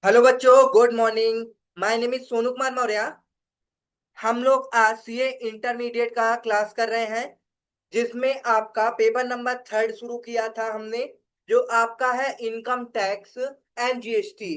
Hello बच्चों, good morning. My name is Sonu Kumar Maurya. हम लोग आज सीए इंटरमीडिएट का क्लास कर रहे हैं, जिसमें आपका पेपर नंबर थर्ड शुरू किया था हमने, जो आपका है इनकम टैक्स एंड जीएसटी।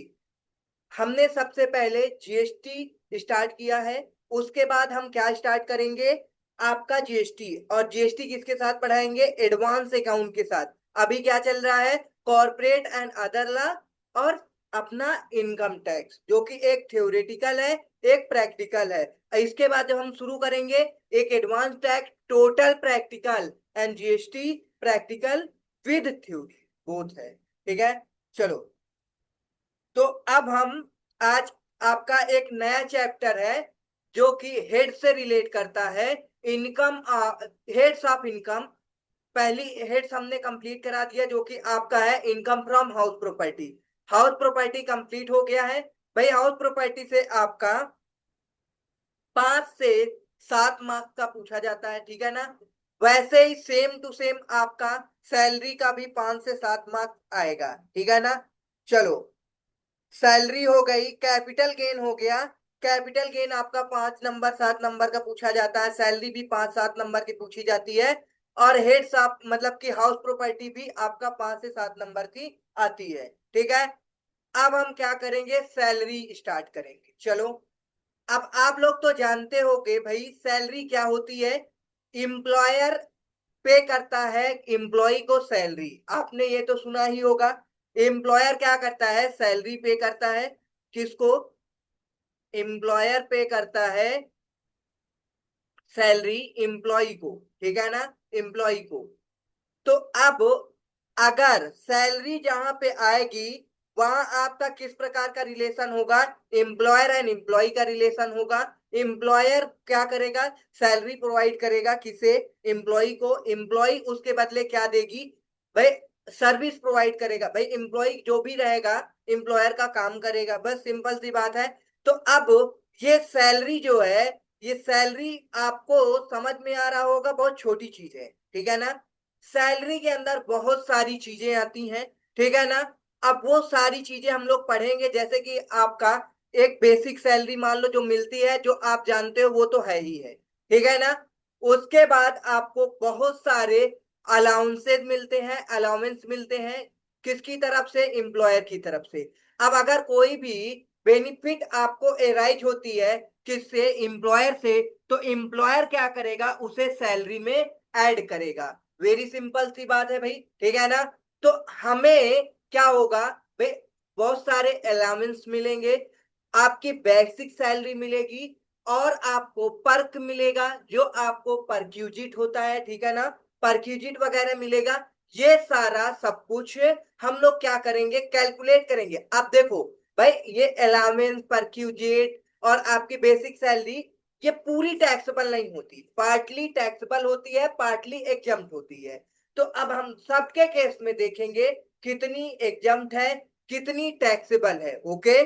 हमने सबसे पहले जीएसटी स्टार्ट किया है। उसके बाद हम क्या स्टार्ट करेंगे? आपका जीएसटी। और जीएसटी किसके साथ पढ़ाएंगे? एडवांस अकाउंट के साथ। अभी क्या चल रहा है? कॉर्पोरेट एंड अदर लॉ और अपना इनकम टैक्स, जो कि एक थ्योरेटिकल है, एक प्रैक्टिकल है। इसके बाद जब हम शुरू करेंगे एक advance tax total practical and GST practical with theory, both है। ठीक है, चलो। तो अब हम आज आपका एक नया चैप्टर है, जो कि हेड से रिलेट करता है। Income, heads of income. पहली हेड्स हमने कंप्लीट करा दिया, जो कि आपका है income from house property. House property complete हो गया है भाई। हाउस प्रॉपर्टी से आपका 5 से 7 मार्क्स का पूछा जाता है, ठीक है ना। वैसे ही सेम टू सेम आपका सैलरी का भी 5 से 7 मार्क्स आएगा, ठीक है ना। चलो, सैलरी हो गई, कैपिटल गेन हो गया। कैपिटल गेन आपका 5 नंबर 7 नंबर का पूछा जाता है, सैलरी भी 5 7 नंबर की पूछी जाती है। और हेड्स आप मतलब कि हाउस प्रॉपर्टी भी आपका 5 से 7 नंबर की आती है, ठीक है। अब हम क्या करेंगे? सैलरी स्टार्ट करेंगे, चलो। अब आप लोग तो जानते होगे भाई, सैलरी क्या होती है। एम्प्लॉयर पे करता है एम्प्लॉय को सैलरी, आपने ये तो सुना ही होगा। एम्प्लॉयर क्या करता है? सैलरी पे करता है। किसको? एम्प्लॉयर पे करता है सैलरी एम्प्लॉय को, ठीक है ना, एम्प्लॉय को। तो अब अगर सैलरी जहां पे आएगी, वहां आपका किस प्रकार का रिलेशन होगा? एम्प्लॉयर एंड एम्प्लॉय का रिलेशन होगा। एम्प्लॉयर क्या करेगा? सैलरी प्रोवाइड करेगा किसे? एम्प्लॉय को। एम्प्लॉय उसके बदले क्या देगी भाई? सर्विस प्रोवाइड करेगा भाई। एम्प्लॉय जो भी रहेगा, एम्प्लॉयर का काम करेगा, बस सिंपल सी बात है। तो अब ये सैलरी जो है, ये सैलरी आपको समझ में आ रहा होगा, बहुत छोटी चीज है, ठीक है ना। सैलरी के अंदर बहुत सारी चीजें आती हैं, ठीक है ना। अब वो सारी चीजें हम लोग पढ़ेंगे, जैसे कि आपका एक बेसिक सैलरी मान लो जो मिलती है, जो आप जानते हो, वो तो है ही है, ठीक है ना। उसके बाद आपको बहुत सारे अलाउंसेस मिलते हैं, अलाउंस मिलते हैं। किसकी तरफ से? एम्प्लॉयर की तरफ से। अब अगर कोई भी बेनिफिट आपको एराइज होती है किससे? एम्प्लॉयर से। तो एम्प्लॉयर क्या करेगा? उसे सैलरी में ऐड करेगा। वेरी सिंपल सी बात है भाई, ठीक है ना। तो हमें क्या होगा भाई? बहुत सारे अलाउंस मिलेंगे, आपकी बेसिक सैलरी मिलेगी, और आपको पर्क मिलेगा, जो आपको परक्यूजिट होता है, ठीक है ना, परक्यूजिट वगैरह मिलेगा। ये सारा सब कुछ हम लोग क्या करेंगे? कैलकुलेट करेंगे। अब देखो भाई, ये अलाउंस, परक्यूजिट और आपकी बेसिक सैलरी, ये पूरी टैक्सेबल नहीं होती, पार्टली टैक्सेबल होती है, पार्टली एग्जम्प्ट होती है। तो अब हम सबके केस में देखेंगे कितनी एग्जम्प्ट है, कितनी टैक्सेबल है, ओके।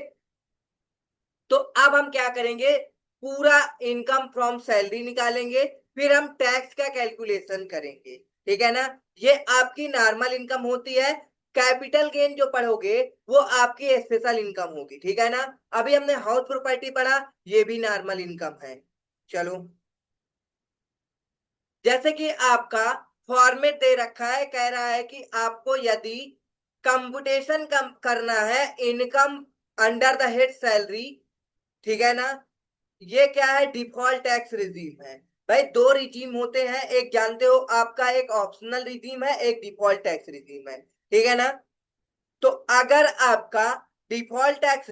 तो अब हम क्या करेंगे? पूरा इनकम फ्रॉम सैलरी निकालेंगे, फिर हम टैक्स का कैलकुलेशन करेंगे, ठीक है ना। ये आपकी नॉर्मल इनकम होती है। कैपिटल गेन जो पढ़ोगे, वो आपकी स्पेशल इनकम होगी, ठीक है ना। अभी हमने हाउस प्रॉपर्टी पढ़ा, ये भी नॉर्मल इनकम है। चलो, जैसे कि आपका फॉर्मेट दे रखा है, कह रहा है कि आपको यदि कंप्यूटेशन करना है income under the head salary, ठीक है ना। ये क्या है? डिफॉल्ट टैक्स रिजीम है भाई। दो रिजीम होते हैं, एक जानते हो आपका, एक ऑप्शनल रिजीम है, एक डिफॉल्ट टैक्स रिजीम है, ठीक है ना। तो अगर आपका डिफॉल्ट टैक्स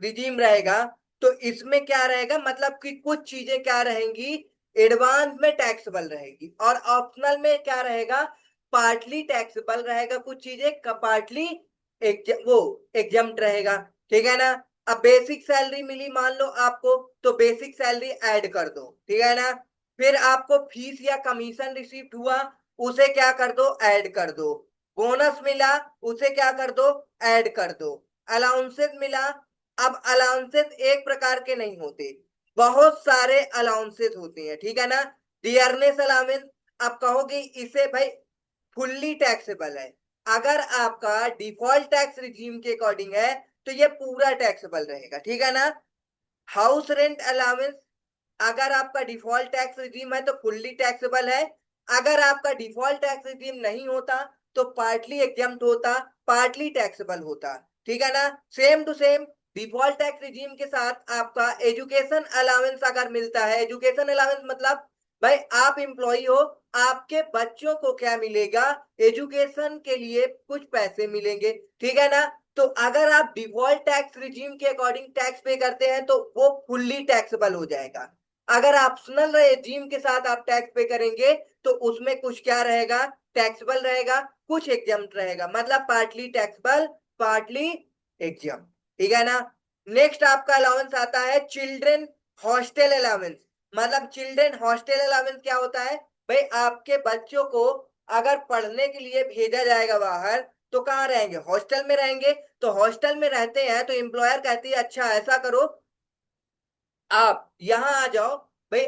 रिजीम रहेगा, तो इसमें क्या रहेगा? मतलब कि कुछ चीजें क्या रहेंगी? एडवांस में टैक्सेबल रहेगी, और ऑप्शनल में क्या रहेगा? पार्टली टैक्सेबल रहेगा, कुछ चीजें पार्टली वो एग्जम्प्ट रहेगा, ठीक है ना। अब बेसिक सैलरी मिली मान लो आपको, तो बेसिक सैलरी ऐड कर दो, ठीक है ना। फिर आपको फीस या कमीशन रिसीव हुआ, उसे क्या कर दो? ऐड कर दो। बोनस मिला, उसे क्या कर दो? ऐड कर दो। अलाउंसेस मिला। अब अलाउंसेस एक प्रकार के नहीं होते, बहुत सारे अलाउंसेस होते हैं, ठीक है ना। डियरनेस अलाउंस, आप कहोगे इसे भाई फुल्ली टैक्सेबल है। अगर आपका डिफॉल्ट टैक्स रिजीम के अकॉर्डिंग है, तो ये पूरा टैक्सेबल रहेगा, ठीक है ना। हाउस रेंट अलाउंस, अगर आपका डिफॉल्ट टैक्स रिजीम है तो फुल्ली टैक्सेबल है। अगर आपका डिफॉल्ट टैक्स रिजीम नहीं होता तो पार्टली एग्जम्प्ट होता, पार्टली टैक्सेबल होता, ठीक है ना। Same to same default tax regime के साथ आपका एजुकेशन अलाउंस अगर मिलता है, एजुकेशन अलाउंस मतलब भाई आप एम्प्लॉय हो, आपके बच्चों को क्या मिलेगा, एजुकेशन के लिए कुछ पैसे मिलेंगे, ठीक है ना। तो अगर आप डिफॉल्ट टैक्स रिजीम के अकॉर्डिंग टैक्स पे करते हैं तो वो फुल्ली टैक्सेबल हो जाएगा। अगर ऑप्शनल रिजीम के साथ आप टैक्स पे करेंगे तो उसमें कुछ क्या रहेगा, टैक्सेबल रहेगा, कुछ एग्जम्प्ट रहेगा, मतलब पार्टली टैक्सेबल, पार्टली एग्जम्प्ट, ठीक है ना। नेक्स्ट आपका अलाउंस आता है चिल्ड्रन हॉस्टल अलाउंस। मतलब चिल्ड्रन हॉस्टल अलाउंस क्या होता है, भाई आपके बच्चों को अगर पढ़ने के लिए भेजा जाएगा बाहर तो कहाँ रहेंगे, हॉस्टल में रहेंगे। तो हॉस्टल में रहते हैं तो एम्प्लॉयर कहती है अच्छा ऐसा करो, आप यहाँ आ जाओ भाई।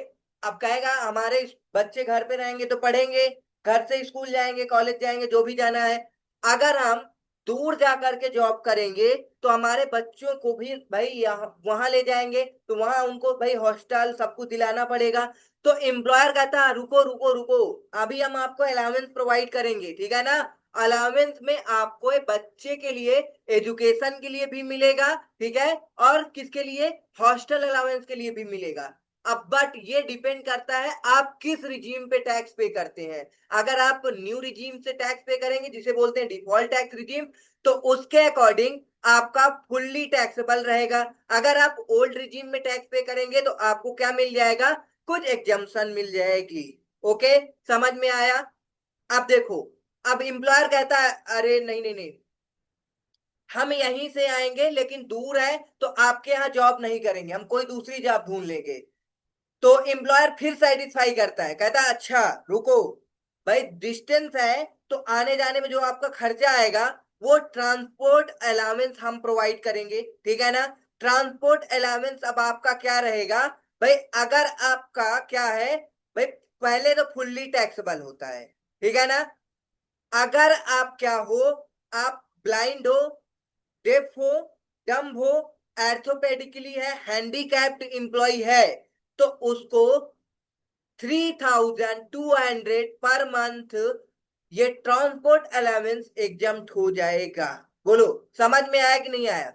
अब कहेगा हमारे बच्चे घर पे रहेंगे तो पढ़ेंगे, घर से स्कूल जाएंगे, कॉलेज जाएंगे, जो भी जाना है। अगर हम दूर जा करके जॉब करेंगे तो हमारे बच्चों को भी भाई यहाँ वहां ले जाएंगे तो वहां उनको भाई हॉस्टल सब कुछ दिलाना पड़ेगा। तो एम्प्लॉयर कहता है रुको रुको रुको, अभी हम आपको अलाउंस प्रोवाइड करेंगे, ठीक है ना। अलाउंस में आपको बच्चे के लिए एजुकेशन के लिए भी मिलेगा, ठीक है, और किसके लिए, हॉस्टल अलाउंस के लिए भी मिलेगा। अब बट ये डिपेंड करता है आप किस रिजीम पे टैक्स पे करते हैं। अगर आप न्यू रिजीम से टैक्स पे करेंगे जिसे बोलते हैं डिफॉल्ट टैक्स रिजीम, तो उसके अकॉर्डिंग आपका फुल्ली टैक्सेबल रहेगा। अगर आप ओल्ड रिजीम में टैक्स पे करेंगे तो आपको क्या मिल जाएगा, कुछ एग्जम्पशन मिल जाएगी। ओके, समझ में आया। अब देखो, अब एम्प्लॉयर कहता है अरे नहीं नहीं नहीं, हम यहीं से आएंगे लेकिन दूर है तो आपके यहाँ जॉब नहीं करेंगे, हम कोई दूसरी जॉब ढूंढ लेंगे। तो एम्प्लॉयर फिर सेटिस्फाई करता है, कहता है अच्छा रुको भाई, डिस्टेंस है तो आने जाने में जो आपका खर्चा आएगा वो ट्रांसपोर्ट अलाउंस हम प्रोवाइड करेंगे, ठीक है ना। ट्रांसपोर्ट अलाउंस अब आपका क्या रहेगा, भाई अगर आपका क्या है, भाई पहले तो फुल्ली टैक्सेबल होता है, ठीक है ना। अगर आप क्या हो, आप ब्लाइंड हो, डेफ हो, डम्ब हो, एर्थोपेडिकली है, हैंडीकैप्ड एम्प्लॉय है, तो उसको 3200 पर मंथ ये ट्रांसपोर्ट अलाउंस एग्जम्प्ट हो जाएगा। बोलो समझ में आया कि नहीं आया।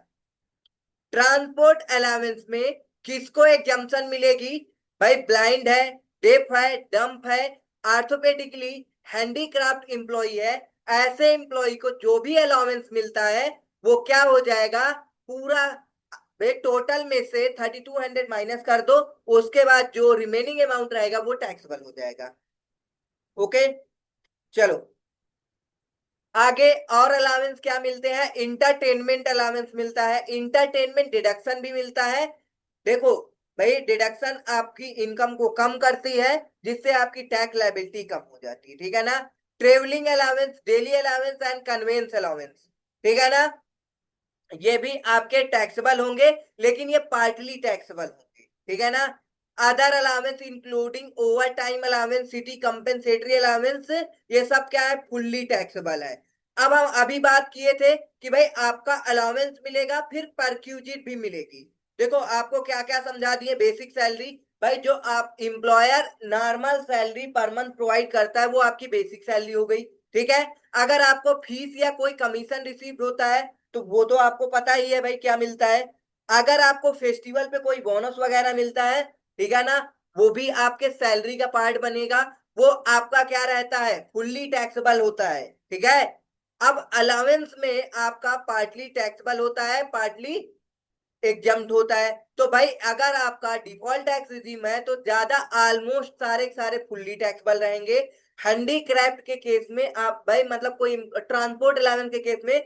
ट्रांसपोर्ट अलाउंस में किसको एग्जम्पशन मिलेगी, भाई ब्लाइंड है, डेफ है, डम्प है, आर्थोपेडिकली हैंडीक्राफ्ट एम्प्लॉय है, ऐसे एम्प्लॉय को जो भी अलाउंस मिलता है वो क्या हो जाएगा, पूरा भाई टोटल में से 3200 माइनस कर दो, उसके बाद जो रिमेनिंग अमाउंट रहेगा वो टैक्सेबल हो जाएगा। ओके, चलो आगे। और अलाउंस क्या मिलते हैं, इंटरटेनमेंट अलाउंस मिलता है, इंटरटेनमेंट डिडक्शन भी मिलता है। देखो भाई डिडक्शन आपकी इनकम को कम करती है जिससे आपकी टैक्स लायबिलिटी कम हो जाती है, ठीक है ना। Travelling allowance, daily allowance and convince allowance, ठीक है ना, ये भी आपके टैक्सेबल होंगे लेकिन ये पार्टली टैक्सेबल होंगे, ठीक है ना। Other allowance including over time allowance, city compensatory allowance, ये सब क्या है, फुल्ली टैक्सेबल है। अब हम अभी बात किए थे कि भाई आपका अलाउंस मिलेगा फिर परक्यूजिट भी मिलेगी। देखो आपको क्या क्या समझा दिए, बेसिक सैलरी, भाई जो आप employer normal salary per month provide करता है वो आपकी बेसिक सैलरी हो गई, ठीक है। अगर आपको फीस या कोई कमीशन रिसीव होता है तो वो तो आपको पता ही है भाई क्या मिलता है। अगर आपको फेस्टिवल पे कोई बोनस वगैरह मिलता है, ठीक है ना, वो भी आपके सैलरी का पार्ट बनेगा, वो आपका क्या रहता है, फुल्ली टैक्सेबल होता है, ठीक है। अब अलाउंस में आपका पार्टली टैक्सेबल होता है, पार्टली एग्जम्प्ट होता है। तो भाई अगर आपका डिफॉल्ट टैक्स रिजीम है तो ज्यादा ऑलमोस्ट सारे सारे फुल्ली टैक्सेबल रहेंगे। हैंडीक्राफ्ट के केस में आप भाई मतलब कोई ट्रांसपोर्ट अलाउंस के केस में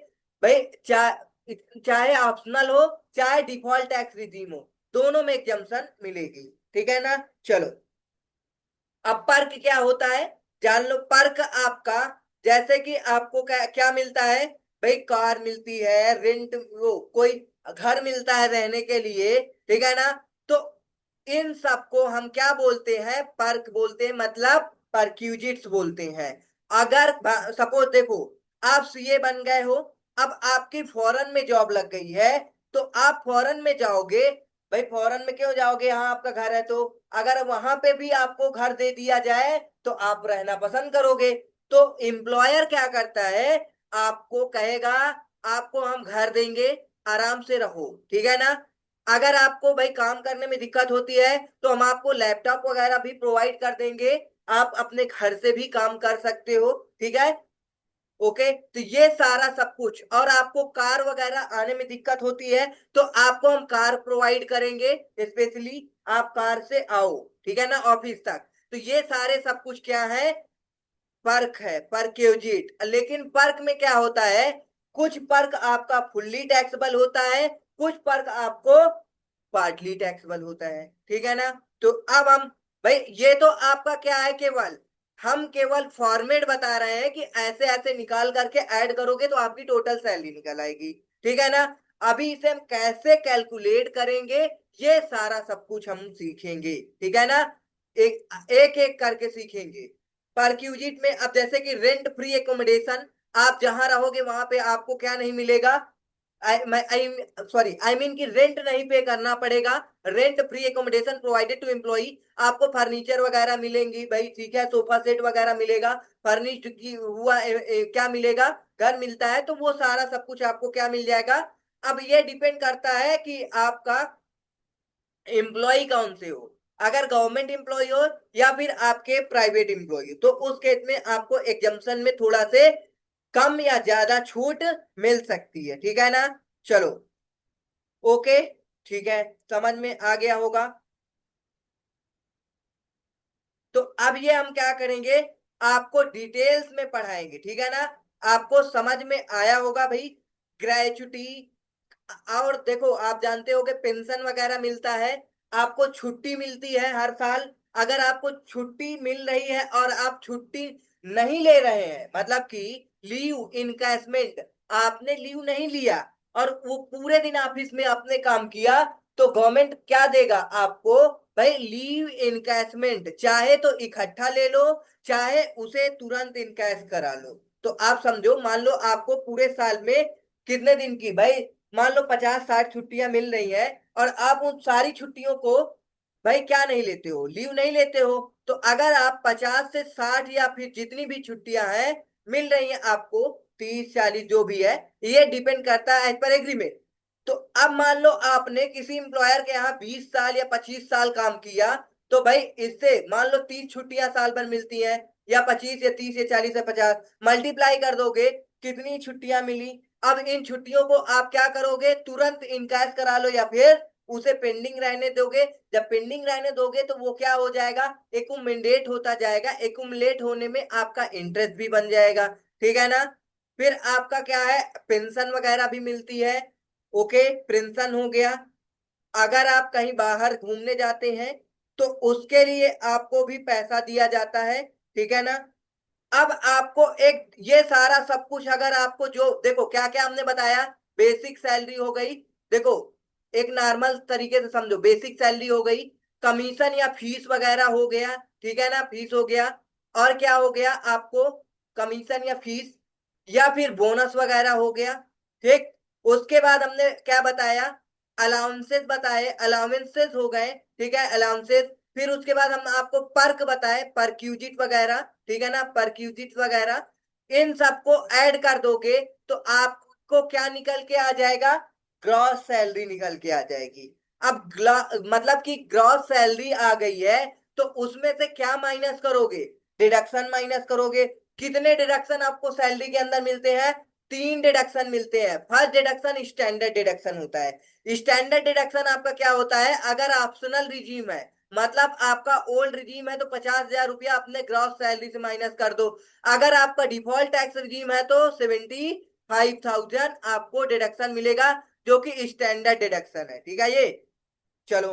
भाई चाहे ऑप्शनल हो चाहे डिफॉल्ट टैक्स रिजीम हो, दोनों में एग्जम्पशन मिलेगी, ठीक है ना। चलो अब पर्क क्या होता है, जान लो। पर्क आपका जैसे कि आपको क्या क्या मिलता है, भाई कार मिलती है, रेंट वो कोई घर मिलता है रहने के लिए, ठीक है ना। तो इन सबको हम क्या बोलते हैं, पर्क बोलते हैं, मतलब परक्यूजिट्स बोलते हैं। अगर सपोज देखो आप सीए बन गए हो, अब आपकी फॉरेन में जॉब लग गई है, तो आप फॉरेन में जाओगे। भाई फॉरेन में क्यों जाओगे, यहाँ आपका घर है तो। अगर वहां पे भी आपको घर दे दिया जाए तो आप रहना पसंद करोगे। तो एम्प्लॉयर क्या करता है, आपको कहेगा आपको हम घर देंगे, आराम से रहो, ठीक है ना। अगर आपको भाई काम करने में दिक्कत होती है तो हम आपको लैपटॉप वगैरह भी प्रोवाइड कर देंगे, आप अपने घर से भी काम कर सकते हो, ठीक है। ओके, तो ये सारा सब कुछ, और आपको कार वगैरह आने में दिक्कत होती है तो आपको हम कार प्रोवाइड करेंगे, स्पेशली आप कार से आओ, ठीक है ना, ऑफिस तक। तो ये सारे सब कुछ क्या है, पर्क है, परक्यूजिट। लेकिन पर्क में क्या होता है, कुछ पर्क आपका फुल्ली टैक्सेबल होता है, कुछ पर्क आपको पार्टली टैक्सेबल होता है, ठीक है ना। तो अब हम, भाई ये तो आपका क्या है, केवल हम केवल फॉर्मेट बता रहे हैं कि ऐसे ऐसे निकाल करके ऐड करोगे तो आपकी टोटल सैलरी निकल आएगी, ठीक है ना। अभी इसे हम कैसे कैलकुलेट करेंगे, ये सारा सब कुछ हम सीखेंगे, ठीक है ना। एक एक एक करके सीखेंगे। परक्यूजिट में अब जैसे कि रेंट फ्री एकोमोडेशन, आप जहां रहोगे वहां पे आपको क्या नहीं मिलेगा, आई मीन कि रेंट नहीं पे करना पड़ेगा। Rent free accommodation provided to employee, आपको फर्नीचर वगैरह मिलेंगी भाई, ठीक है, सोफा सेट वगैरह मिलेगा, फर्निश्ड की हुआ क्या मिलेगा, घर मिलता है, तो वो सारा सब कुछ आपको क्या मिल जाएगा। अब ये डिपेंड करता है कि आपका एम्प्लॉय कौन से हो, अगर गवर्नमेंट एम्प्लॉय हो या फिर आपके प्राइवेट एम्प्लॉय हो, तो उस केस में आपको एग्जम्पशन में थोड़ा से कम या ज्यादा छूट मिल सकती है, ठीक है ना। चलो, ओके, ठीक है, समझ में आ गया होगा। तो अब ये हम क्या करेंगे, आपको डिटेल्स में पढ़ाएंगे, ठीक है ना। आपको समझ में आया होगा भाई, ग्रेचुटी। और देखो, आप जानते होगे पेंशन वगैरह मिलता है, आपको छुट्टी मिलती है हर साल। अगर आपको छुट्टी मिल रही है और आप छुट्टी नहीं ले रहे हैं, मतलब कि लीव इनकैशमेंट, आपने लीव नहीं लिया और वो पूरे दिन ऑफिस में आपने काम किया, तो गवर्नमेंट क्या देगा आपको, भाई लीव इनकैशमेंट, चाहे तो इकट्ठा ले लो, चाहे उसे तुरंत इनकैश करा लो। तो आप समझो, मान लो आपको पूरे साल में कितने दिन की, भाई मान लो 50-60 छुट्टियां मिल रही है, और आप उन सारी छुट्टियों को भाई क्या नहीं लेते हो, लीव नहीं लेते हो। तो अगर आप 50 से 60 या फिर जितनी भी छुट्टियां हैं मिल रही हैं आपको, 30-40 जो भी है, ये डिपेंड करता है एज पर एग्रीमेंट। तो अब मान लो आपने किसी एम्प्लॉयर के यहाँ 20 साल या 25 साल काम किया, तो भाई इससे मान लो 30 छुट्टियां साल भर मिलती हैं, या 25 या 30 या 40 या 50 मल्टीप्लाई कर दोगे, कितनी छुट्टियां मिली। अब इन छुट्टियों को आप क्या करोगे, तुरंत इनकैश करा लो या फिर उसे पेंडिंग रहने दोगे। जब पेंडिंग रहने दोगे तो वो क्या हो जाएगा, एकुमुलेट होता जाएगा, एकुमुलेट होने में आपका इंटरेस्ट भी बन जाएगा, ठीक है ना। फिर आपका क्या है, पेंशन वगैरह भी मिलती है। ओके, पेंशन हो गया। अगर आप कहीं बाहर घूमने जाते हैं तो उसके लिए आपको भी पैसा दिया जाता है, ठीक है ना। अब आपको एक ये सारा सब कुछ, अगर आपको जो देखो क्या क्या हमने बताया, बेसिक सैलरी हो गई, देखो एक नॉर्मल तरीके से समझो, बेसिक सैलरी हो गई, कमीशन या फीस वगैरह हो गया, ठीक है ना, फीस हो गया, और क्या हो गया आपको, कमीशन या फीस, या फिर बोनस वगैरह हो गया, ठीक। उसके बाद हमने क्या बताया, अलाउंसेस बताए, अलाउंसेस हो गए, ठीक है, अलाउंसेस। फिर उसके बाद हम आपको पर्क बताए, परक्यूजिट वगैरह, ठीक है ना, परक्यूजिट वगैरह। इन सबको ऐड कर दोगे तो आपको क्या निकल के आ जाएगा, ग्रॉस सैलरी निकल के आ जाएगी। अब मतलब कि ग्रॉस सैलरी आ गई है, तो उसमें से क्या माइनस करोगे, डिडक्शन माइनस करोगे। कितने डिडक्शन आपको सैलरी के अंदर मिलते हैं, 3 डिडक्शन मिलते हैं। फर्स्ट डिडक्शन स्टैंडर्ड डिडक्शन होता है। स्टैंडर्ड डिडक्शन आपका क्या होता है, अगर ऑप्शनल रिजीम है, मतलब आपका ओल्ड रिजीम है, तो 50,000 रुपया अपने ग्रॉस सैलरी से माइनस कर दो। अगर आपका डिफॉल्ट टैक्स रिजीम है तो 75,000 आपको डिडक्शन मिलेगा, जो कि स्टैंडर्ड डिडक्शन है, ठीक है ये। चलो,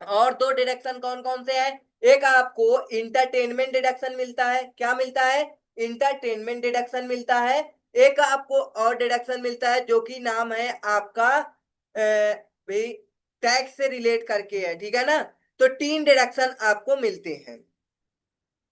और 2 डिडक्शन कौन कौन से हैं, एक आपको इंटरटेनमेंट डिडक्शन मिलता है, क्या मिलता है, इंटरटेनमेंट डिडक्शन मिलता है। एक आपको और डिडक्शन मिलता है जो कि नाम है आपका भाई टैक्स से रिलेट करके है, ठीक है ना। तो 3 डिडक्शन आपको मिलते हैं।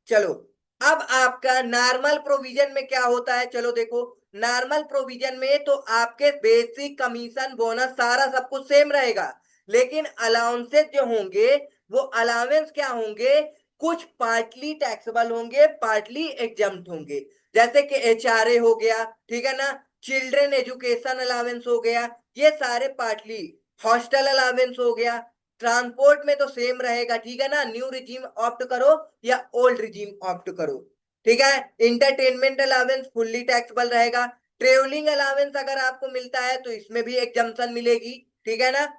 चलो, अब आपका नॉर्मल प्रोविजन में क्या होता है, चलो देखो, नॉर्मल प्रोविजन में तो आपके बेसिक कमीशन बोनस सारा सब कुछ सेम रहेगा, लेकिन अलाउंसेस जो होंगे वो अलाउंस क्या होंगे, कुछ पार्टली टैक्सेबल होंगे, पार्टली एग्जम्प्ट होंगे। जैसे कि एचआरए हो गया, ठीक है ना, चिल्ड्रन एजुकेशन अलाउंस हो गया, ये सारे पार्टली, हॉस्टल अलाउंस हो गया। ट्रांसपोर्ट में तो सेम रहेगा, ठीक है ना, न्यू रिजीम ऑप्ट करो या ओल्ड रिजीम ऑप्ट करो, ठीक है। इंटरटेनमेंट अलाउंस फुल्ली टैक्सेबल रहेगा। ट्रेवलिंग अलाउंस अगर आपको मिलता है तो इसमें भी एग्जम्पशन मिलेगी, ठीक है ना।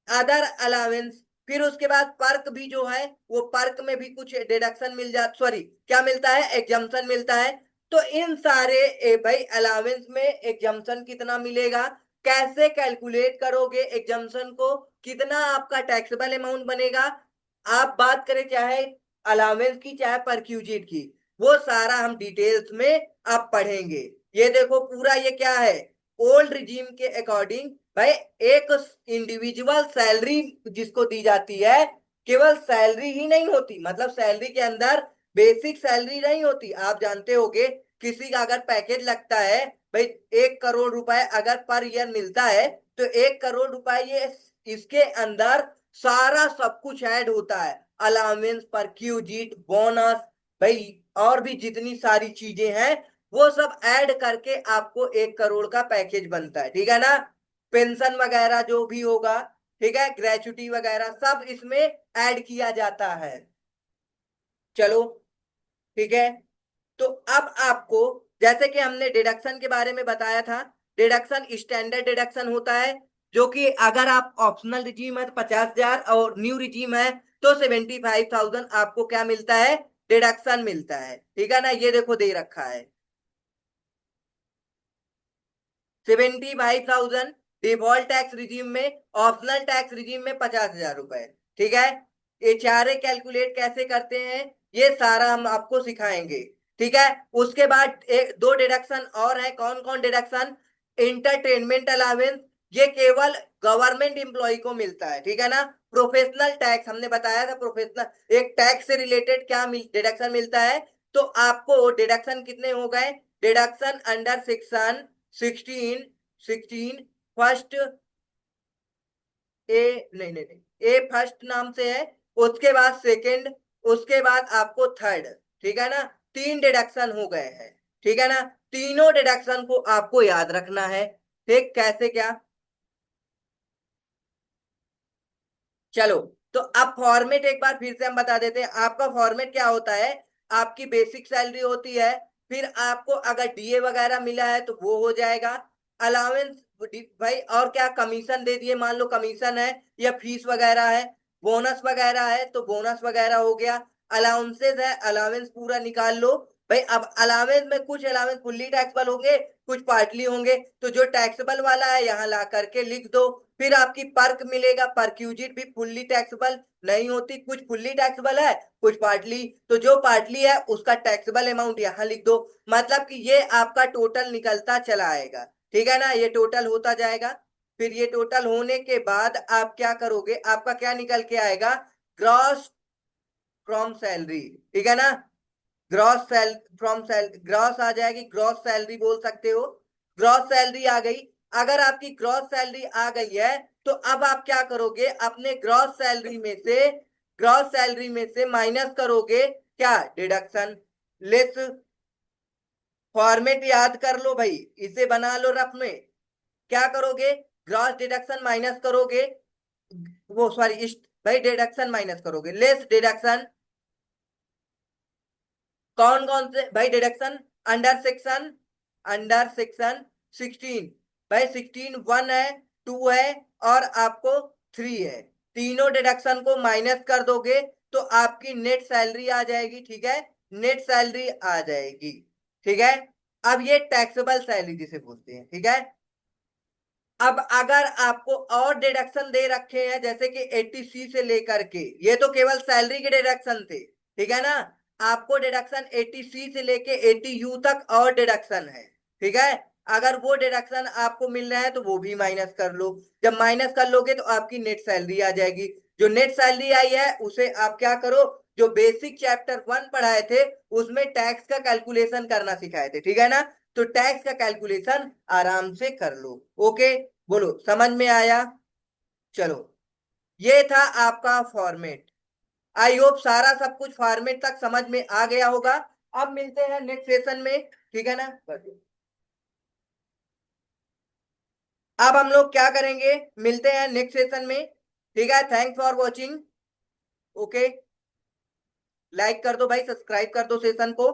अदर अलाउंस, फिर उसके बाद पर्क भी जो है वो पर्क में भी कुछ डिडक्शन मिल जा, सॉरी क्या मिलता है, एग्जम्पशन मिलता है। तो इन सारे भाई अलाउंस में एग्जम्पशन कितना मिलेगा, कैसे कैलकुलेट करोगे एग्जम्पशन को, कितना आपका टैक्सेबल अमाउंट बनेगा, आप बात करें चाहे अलाउंस की चाहे परक्यूजिट की, वो सारा हम डिटेल्स में अब पढ़ेंगे। ये देखो पूरा ये क्या है, ओल्ड रिजीम के अकॉर्डिंग भाई एक इंडिविजुअल सैलरी जिसको दी जाती है, केवल सैलरी ही नहीं होती, मतलब सैलरी के अंदर बेसिक सैलरी नहीं होती। आप जानते होगे किसी का अगर पैकेज लगता है भाई 1 करोड़ रुपए अगर पर ईयर मिलता है, तो 1 करोड़ रुपए ये इसके अंदर सारा सब कुछ ऐड होता है, अलाउंस परक्यूजिट बोनस भाई और भी जितनी सारी चीजें हैं वो सब ऐड करके आपको 1 करोड़ का पैकेज बनता है, ठीक है ना। पेंशन वगैरह जो भी होगा, ठीक है, ग्रेचुटी वगैरह सब इसमें ऐड किया जाता है। चलो ठीक है। तो अब आपको, जैसे कि हमने डिडक्शन के बारे में बताया था, डिडक्शन स्टैंडर्ड डिडक्शन होता है, जो कि अगर आप ऑप्शनल रिजीम है तो 50,000 और न्यू रिजीम है तो 75,000 आपको क्या मिलता है, डिडक्शन मिलता है, ठीक है ना। ये देखो दे रखा है 75,000 डिफॉल्ट टैक्स रिजीम में, ऑप्शनल टैक्स रिजीम में 50,000 रुपए, ठीक है। ये चारे कैलकुलेट कैसे करते हैं ये सारा हम आपको सिखाएंगे, ठीक है। उसके बाद एक दो डिडक्शन और है, कौन कौन डिडक्शन, इंटरटेनमेंट अलाउंस, ये केवल गवर्नमेंट एम्प्लॉय को मिलता है, ठीक है ना। प्रोफेशनल टैक्स हमने बताया था, प्रोफेशनल एक टैक्स से रिलेटेड क्या डिडक्शन मिलता है, तो आपको डिडक्शन कितने हो गए, deduction under section 16 first A, नहीं नहीं नहीं, ए फर्स्ट नाम से है, उसके बाद सेकंड, उसके बाद आपको थर्ड, ठीक है ना। 3 डिडक्शन हो गए हैं, ठीक है ना। तीनों डिडक्शन को आपको याद रखना है, ठीक, कैसे क्या। चलो, तो अब फॉर्मेट एक बार फिर से हम बता देते हैं, आपका फॉर्मेट क्या होता है, आपकी बेसिक सैलरी होती है, फिर आपको अगर डीए वगैरह मिला है तो वो हो जाएगा, अलाउंस भाई और क्या कमीशन दे दिए, मान लो कमीशन है या फीस वगैरह है, बोनस वगैरह है तो बोनस वगैरह हो गया, अलाउंसेस है अलाउंस पूरा निकाल लो। भाई अब अलाउंस में कुछ अलाउंस फुल्ली टैक्सेबल होंगे, कुछ पार्टली होंगे, तो जो टैक्सेबल वाला है यहाँ ला करके लिख दो। फिर आपकी पर्क मिलेगा, परक्यूजिट भी फुल्ली टैक्सेबल नहीं होती, कुछ फुल्ली टैक्सेबल है कुछ पार्टली, तो जो पार्टली है उसका टैक्सेबल अमाउंट यहाँ लिख दो। मतलब कि ये आपका टोटल निकलता चला आएगा, ठीक है ना, ये टोटल होता जाएगा। फिर ये टोटल होने के बाद आप क्या करोगे, आपका क्या निकल के आएगा, ग्रॉस फ्रॉम सैलरी, ठीक है ना। Gross sale from sale gross आ जाएगी, ग्रॉस सैलरी बोल सकते हो, ग्रॉस सैलरी आ गई। अगर आपकी ग्रॉस सैलरी आ गई है तो अब आप क्या करोगे, अपने ग्रॉस सैलरी में से माइनस करोगे क्या, डिडक्शन लेस। फॉर्मेट याद कर लो भाई, इसे बना लो रफ में। क्या करोगे, ग्रॉस डिडक्शन माइनस करोगे, वो सॉरी भाई डिडक्शन माइनस करोगे, लेस डिडक्शन, कौन कौन से भाई डिडक्शन, अंडर सेक्शन 16, भाई 16 1 है, 2 है और आपको 3 है, तीनों डिडक्शन को माइनस कर दोगे तो आपकी नेट सैलरी आ जाएगी, ठीक है, नेट सैलरी आ जाएगी, ठीक है। अब ये टैक्सेबल सैलरी जिसे बोलते हैं, ठीक है। अब अगर आपको और डिडक्शन दे रखे हैं जैसे कि 80C से लेकर के, ये तो केवल सैलरी के डिडक्शन थे, ठीक है ना, आपको डिडक्शन 80C से लेके 80U तक और डिडक्शन है, ठीक है। अगर वो डिडक्शन आपको मिल रहा है तो वो भी माइनस कर लो, जब माइनस कर लोगे तो आपकी नेट सैलरी आ जाएगी। जो नेट सैलरी आई है उसे आप क्या करो, जो बेसिक चैप्टर 1 पढ़ाए थे उसमें टैक्स का कैलकुलेशन करना सिखाए थे, ठीक है ना, तो टैक्स का कैलकुलेशन आराम से कर लो। ओके, बोलो समझ में आया? चलो, ये था आपका फॉर्मेट। आई होप सारा सब कुछ फॉर्मेट तक समझ में आ गया होगा। अब मिलते हैं नेक्स्ट सेशन में, ठीक है ना? अब हम लोग क्या करेंगे, मिलते हैं नेक्स्ट सेशन में, ठीक है? Thanks for watching. Okay, like कर दो भाई, सब्सक्राइब कर दो सेशन को।